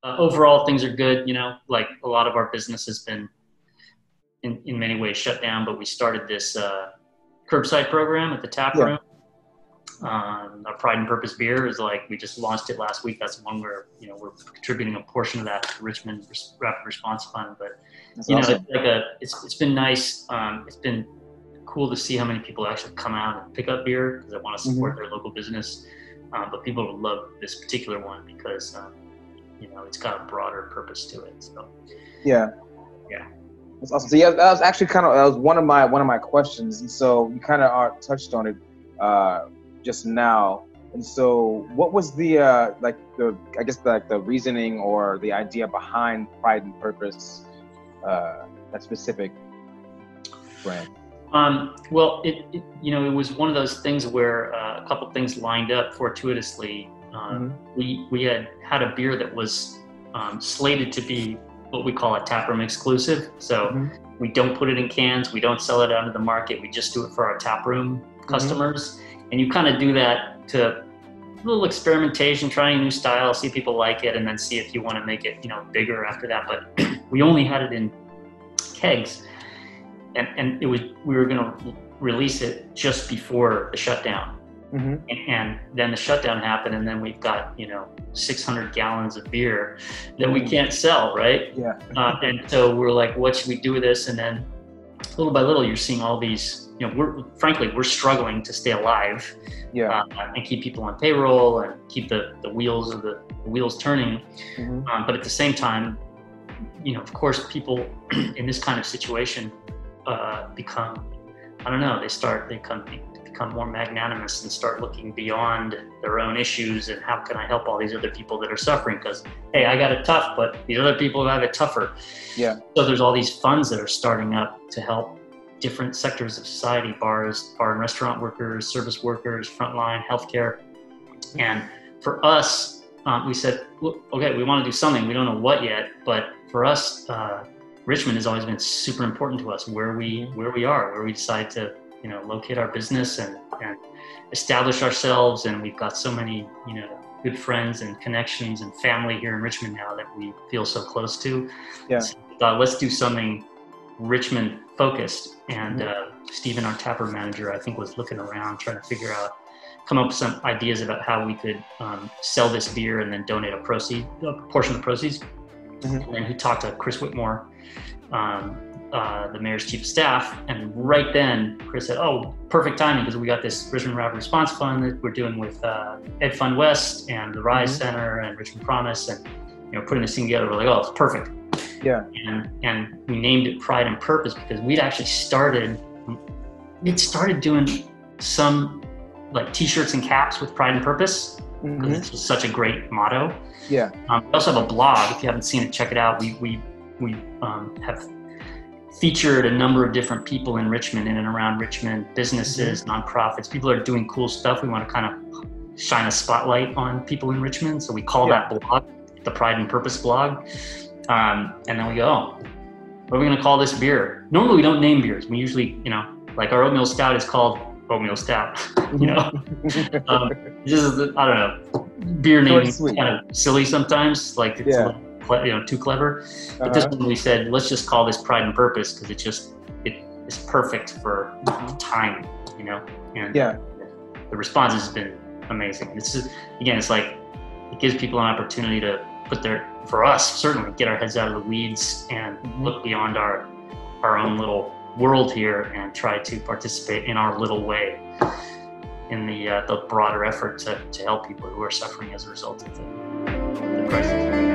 Overall, things are good. You know, like a lot of our business has been in many ways shut down, but we started this curbside program at the tap room. Our Pride and Purpose beer is like, we just launched it last week. That's one where, you know, we're contributing a portion of that to the Richmond Rapid Response Fund. But, That's you know, awesome. it's been nice. It's been cool to see how many people actually come out and pick up beer because they want to support their local business. But people will love this particular one because, you know, it's got a broader purpose to it. So, yeah. That's awesome. So yeah, that was actually that was one of my questions, and so you kind of touched on it just now. And so, what was the the reasoning or the idea behind Pride and Purpose, that specific brand? Well, it was one of those things where a couple things lined up fortuitously. We had a beer that was slated to be what we call a taproom exclusive. So we don't put it in cans. We don't sell it out to the market. We just do it for our taproom customers. And you kind of do that to a little experimentation, trying a new style, see if people like it, and then see if you want to make it, you know, bigger after that. But we only had it in kegs, and we were going to release it just before the shutdown. And then the shutdown happened, and then we've got, you know, 600 gallons of beer that we can't sell, right? Yeah. And so we're like, what should we do with this? And then little by little, you're seeing all these, you know, we're struggling to stay alive, and keep people on payroll and keep the wheels turning. But at the same time, you know, of course, people in this kind of situation become more magnanimous and start looking beyond their own issues and how can I help all these other people that are suffering? Because, hey, I got it tough, but these other people have it tougher. Yeah. So there's all these funds that are starting up to help different sectors of society: bar and restaurant workers, service workers, frontline, healthcare. And for us, we said, look, okay, we want to do something. We don't know what yet, but for us, Richmond has always been super important to us. Where we decide to, you know, locate our business and establish ourselves. And we've got so many, you know, good friends and connections and family here in Richmond now that we feel so close to. Yeah. So we thought, let's do something Richmond focused. And Stephen, our tapper manager, I think was looking around trying to come up with some ideas about how we could sell this beer and then donate a portion of the proceeds. And then he talked to Chris Whitmore, the mayor's chief of staff, and right then Chris said, "Oh, perfect timing, because we got this Richmond Rapid Response Fund that we're doing with Ed Fund West and the Rise Center and Richmond Promise, and, you know, putting this thing together. We're like, oh, it's perfect." Yeah. And we named it Pride and Purpose because we'd actually started doing some like T-shirts and caps with Pride and Purpose because this was such a great motto. Yeah. We also have a blog. If you haven't seen it, check it out. We have featured a number of different people in Richmond, in and around Richmond, businesses, nonprofits. People are doing cool stuff. We want to kind of shine a spotlight on people in Richmond. So we call that blog the Pride and Purpose blog. And then we go, oh, what are we going to call this beer? Normally we don't name beers. We usually, you know, like our oatmeal stout is called oatmeal stout, you know. This is, I don't know, beer naming is kind of silly sometimes, like it's a little, you know, too clever. But this one we said, let's just call this Pride and Purpose because it is perfect for time, you know. And the response has been amazing. It's just, again, it's like it gives people an opportunity to for us, certainly get our heads out of the weeds and look beyond our own little world here and try to participate in our little way in the broader effort to help people who are suffering as a result of the crisis.